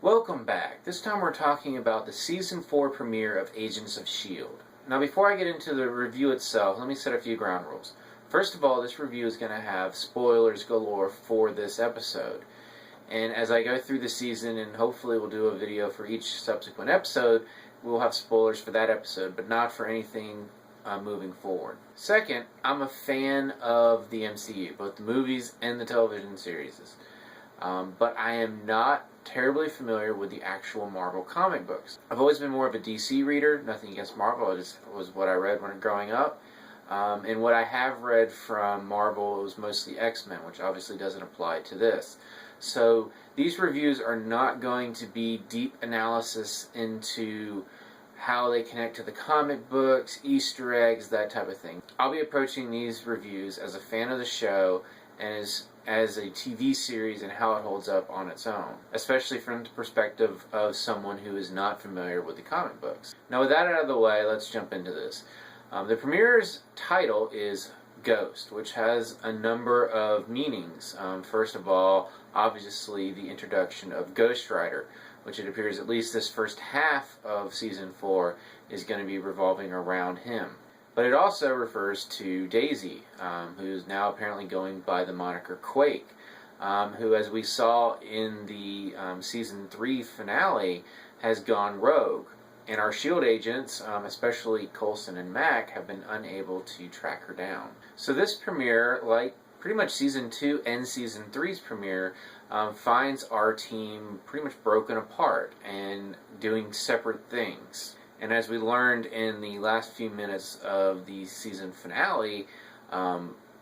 Welcome back. This time we're talking about the Season 4 premiere of Agents of S.H.I.E.L.D. Now before I get into the review itself, let me set a few ground rules. First of all, this review is going to have spoilers galore for this episode. And as I go through the season, and hopefully we'll do a video for each subsequent episode, we'll have spoilers for that episode, but not for anything moving forward. Second, I'm a fan of the MCU, both the movies and the television series. But I am not terribly familiar with the actual Marvel comic books. I've always been more of a DC reader, nothing against Marvel, it just was what I read when growing up. And what I have read from Marvel was mostly X-Men, which obviously doesn't apply to this. So these reviews are not going to be deep analysis into how they connect to the comic books, Easter eggs, that type of thing. I'll be approaching these reviews as a fan of the show and as a TV series and how it holds up on its own, especially from the perspective of someone who is not familiar with the comic books. Now with that out of the way, let's jump into this. The premiere's title is Ghost, which has a number of meanings. First of all, obviously the introduction of Ghost Rider, which it appears at least this first half of Season 4 is going to be revolving around him. But it also refers to Daisy, who's now apparently going by the moniker Quake, who, as we saw in the Season 3 finale, has gone rogue. And our S.H.I.E.L.D. agents, especially Coulson and Mac, have been unable to track her down. So this premiere, like pretty much Season 2 and Season 3's premiere, finds our team pretty much broken apart and doing separate things. And as we learned in the last few minutes of the season finale,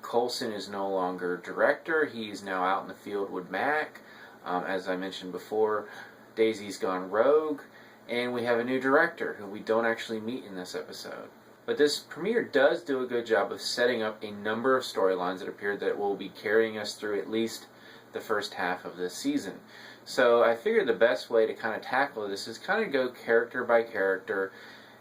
Coulson is no longer director. He's now out in the field with Mac. As I mentioned before, Daisy's gone rogue. And we have a new director who we don't actually meet in this episode. But this premiere does do a good job of setting up a number of storylines that appear that will be carrying us through at least the first half of this season. So I figured the best way to kind of tackle this is kind of go character by character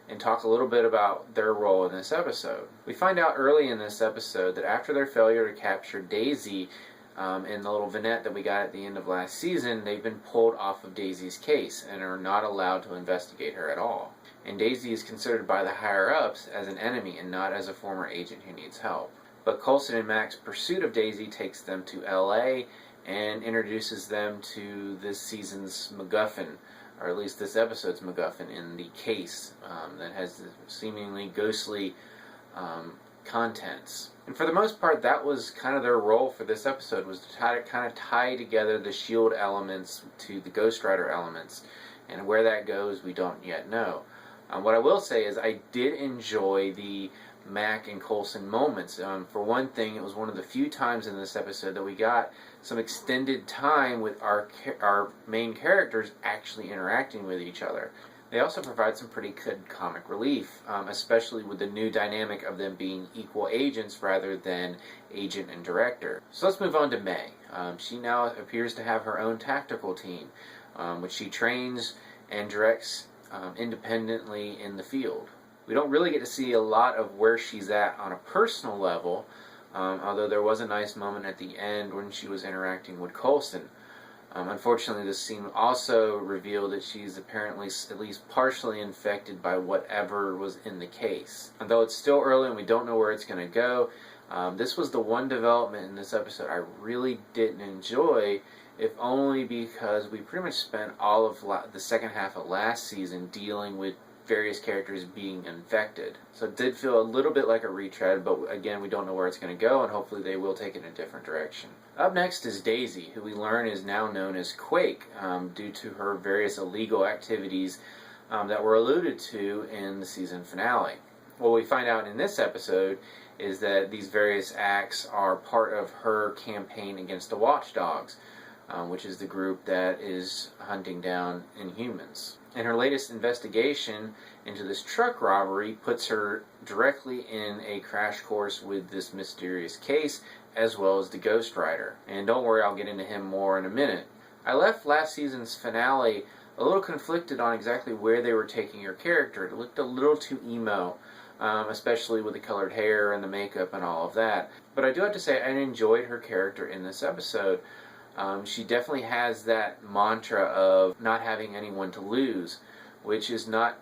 and talk a little bit about their role in this episode. We find out early in this episode that after their failure to capture Daisy in the little vignette that we got at the end of last season, they've been pulled off of Daisy's case and are not allowed to investigate her at all. And Daisy is considered by the higher-ups as an enemy and not as a former agent who needs help. But Coulson and Mac's pursuit of Daisy takes them to L.A., and introduces them to this season's MacGuffin, or at least this episode's MacGuffin, in the case that has the seemingly ghostly contents. And for the most part, that was kind of their role for this episode, was to kind of tie together the S.H.I.E.L.D. elements to the Ghost Rider elements. And where that goes, we don't yet know. What I will say is I did enjoy the Mac and Coulson moments. For one thing, it was one of the few times in this episode that we got some extended time with our main characters actually interacting with each other. They also provide some pretty good comic relief, especially with the new dynamic of them being equal agents rather than agent and director. So let's move on to May. She now appears to have her own tactical team, which she trains and directs independently in the field. We don't really get to see a lot of where she's at on a personal level, although there was a nice moment at the end when she was interacting with Coulson. Unfortunately, this scene also revealed that she's apparently at least partially infected by whatever was in the case. Although it's still early and we don't know where it's going to go, this was the one development in this episode I really didn't enjoy, if only because we pretty much spent all of the second half of last season dealing with various characters being infected. So it did feel a little bit like a retread, but again, we don't know where it's going to go, and hopefully they will take it in a different direction. Up next is Daisy, who we learn is now known as Quake, due to her various illegal activities that were alluded to in the season finale. What we find out in this episode is that these various acts are part of her campaign against the Watchdogs, which is the group that is hunting down Inhumans. And her latest investigation into this truck robbery puts her directly in a crash course with this mysterious case, as well as the Ghost Rider. And don't worry, I'll get into him more in a minute. I left last season's finale a little conflicted on exactly where they were taking her character. It looked a little too emo, especially with the colored hair and the makeup and all of that. But I do have to say I enjoyed her character in this episode. She definitely has that mantra of not having anyone to lose, which is not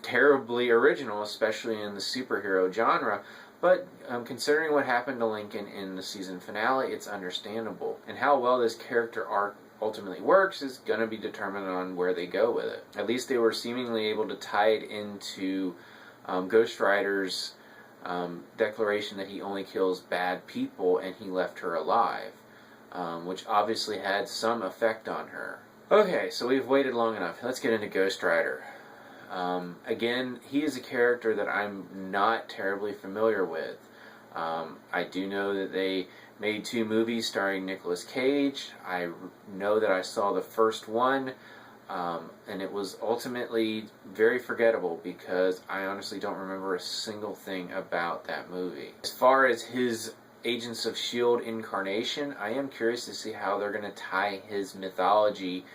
terribly original, especially in the superhero genre. But considering what happened to Lincoln in the season finale, it's understandable. And how well this character arc ultimately works is going to be determined on where they go with it. At least they were seemingly able to tie it into Ghost Rider's declaration that he only kills bad people and he left her alive, which obviously had some effect on her. Okay, so we've waited long enough. Let's get into Ghost Rider. Again, he is a character that I'm not terribly familiar with. I do know that they made 2 movies starring Nicolas Cage. I know that I saw the first one, and it was ultimately very forgettable because I honestly don't remember a single thing about that movie. As far as his Agents of S.H.I.E.L.D. incarnation, I am curious to see how they're going to tie his mythology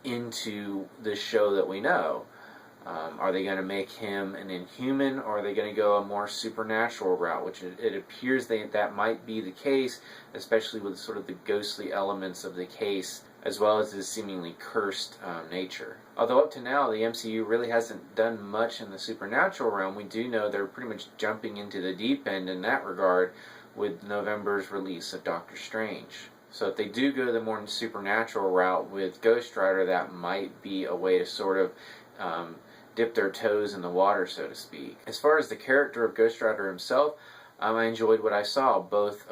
into the show that we know. Are they going to make him an Inhuman, or are they going to go a more supernatural route, which it appears that might be the case, especially with sort of the ghostly elements of the case, as well as his seemingly cursed nature. Although up to now, the MCU really hasn't done much in the supernatural realm, we do know they're pretty much jumping into the deep end in that regard with November's release of Doctor Strange. So if they do go the more supernatural route with Ghost Rider, that might be a way to sort of dip their toes in the water, so to speak. As far as the character of Ghost Rider himself, I enjoyed what I saw, both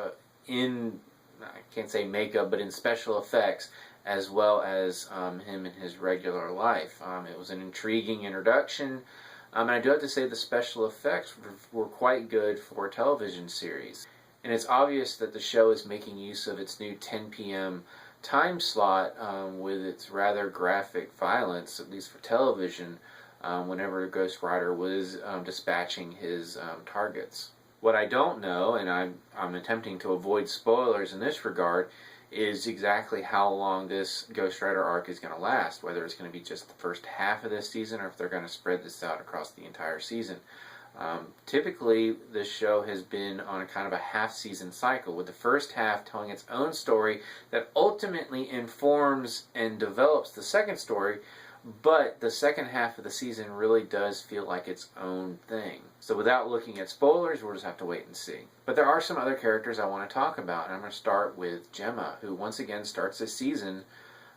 in, I can't say makeup, but in special effects, as well as him in his regular life. It was an intriguing introduction, and I do have to say the special effects were quite good for a television series. And it's obvious that the show is making use of its new 10 p.m. time slot with its rather graphic violence, at least for television, whenever Ghost Rider was dispatching his targets. What I don't know, and I'm attempting to avoid spoilers in this regard, is exactly how long this Ghost Rider arc is going to last, whether it's going to be just the first half of this season or if they're going to spread this out across the entire season. Typically, this show has been on a kind of a half-season cycle, with the first half telling its own story that ultimately informs and develops the second story, but the second half of the season really does feel like its own thing. So without looking at spoilers, we'll just have to wait and see. But there are some other characters I want to talk about, and I'm going to start with Gemma, who once again starts this season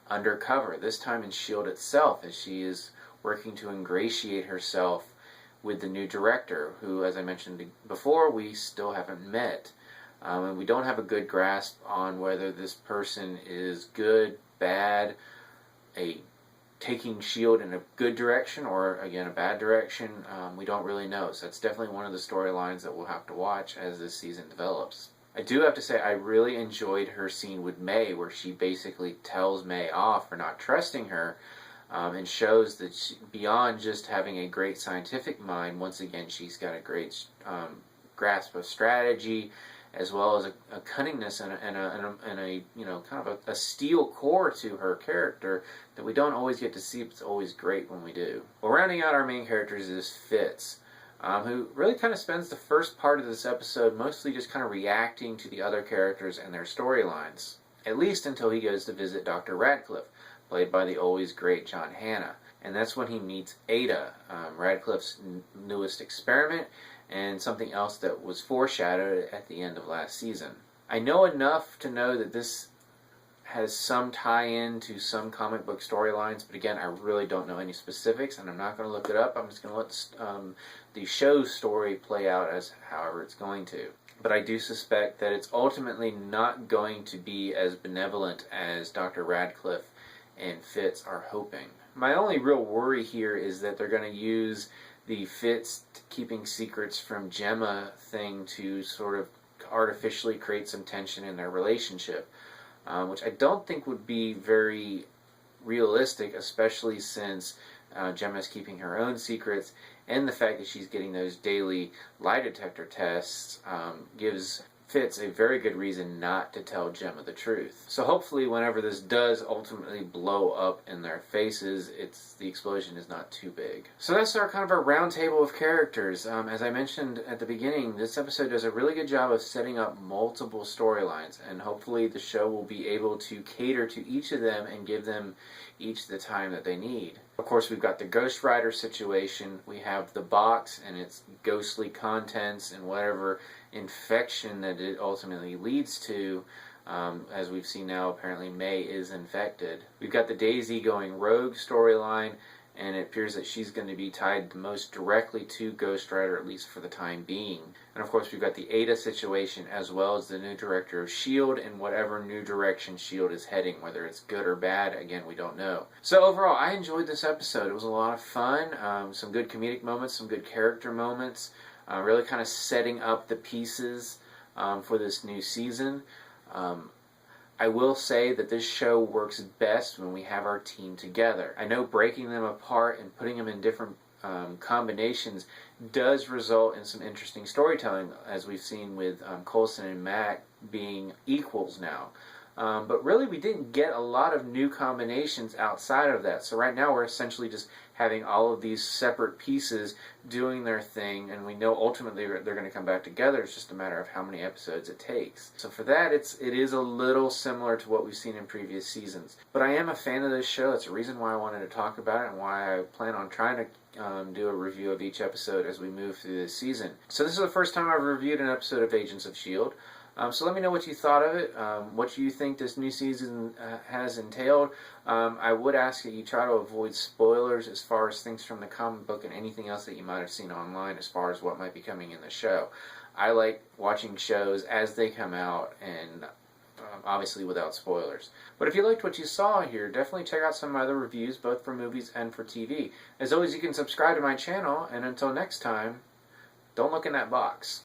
undercover, this time in S.H.I.E.L.D. itself, as she is working to ingratiate herself with the new director, who, as I mentioned before, we still haven't met. And we don't have a good grasp on whether this person is good, bad, taking S.H.I.E.L.D. in a good direction or, again, a bad direction. We don't really know. So that's definitely one of the storylines that we'll have to watch as this season develops. I do have to say I really enjoyed her scene with May, where she basically tells May off for not trusting her, and shows that beyond just having a great scientific mind, once again she's got a great grasp of strategy, as well as a cunningness and a kind of a steel core to her character that we don't always get to see, but it's always great when we do. Well, rounding out our main characters is Fitz, who really kind of spends the first part of this episode mostly just kind of reacting to the other characters and their storylines, at least until he goes to visit Dr. Radcliffe, played by the always great John Hannah. And that's when he meets Ada, Radcliffe's newest experiment, and something else that was foreshadowed at the end of last season. I know enough to know that this has some tie-in to some comic book storylines, but again, I really don't know any specifics, and I'm not going to look it up. I'm just going to let the show's story play out as however it's going to. But I do suspect that it's ultimately not going to be as benevolent as Dr. Radcliffe and Fitz are hoping. My only real worry here is that they're going to use the Fitz keeping secrets from Gemma thing to sort of artificially create some tension in their relationship, which I don't think would be very realistic, especially since Gemma's keeping her own secrets, and the fact that she's getting those daily lie detector tests gives fits a very good reason not to tell Gemma the truth. So hopefully whenever this does ultimately blow up in their faces, the explosion is not too big. So that's our kind of our round table of characters. As I mentioned at the beginning, this episode does a really good job of setting up multiple storylines, and hopefully the show will be able to cater to each of them and give them each the time that they need. Of course, we've got the Ghost Rider situation, we have the box and its ghostly contents and whatever infection that it ultimately leads to. As we've seen now, apparently May is infected. We've got the Daisy going rogue storyline, and it appears that she's going to be tied most directly to Ghost Rider, at least for the time being. And of course, we've got the Ada situation, as well as the new director of S.H.I.E.L.D. and whatever new direction S.H.I.E.L.D. is heading, whether it's good or bad, again, we don't know. So overall, I enjoyed this episode. It was a lot of fun, some good comedic moments, some good character moments, really kind of setting up the pieces for this new season. I will say that this show works best when we have our team together. I know breaking them apart and putting them in different combinations does result in some interesting storytelling, as we've seen with Coulson and Mac being equals now. But really we didn't get a lot of new combinations outside of that. So right now we're essentially just having all of these separate pieces doing their thing, and we know ultimately they're going to come back together. It's just a matter of how many episodes it takes. So for that, it is a little similar to what we've seen in previous seasons. But I am a fan of this show. That's the reason why I wanted to talk about it and why I plan on trying to do a review of each episode as we move through this season. So this is the first time I've reviewed an episode of Agents of S.H.I.E.L.D. So let me know what you thought of it, what you think this new season has entailed. I would ask that you try to avoid spoilers as far as things from the comic book and anything else that you might have seen online as far as what might be coming in the show. I like watching shows as they come out, and obviously without spoilers. But if you liked what you saw here, definitely check out some of my other reviews, both for movies and for TV. As always, you can subscribe to my channel, and until next time, don't look in that box.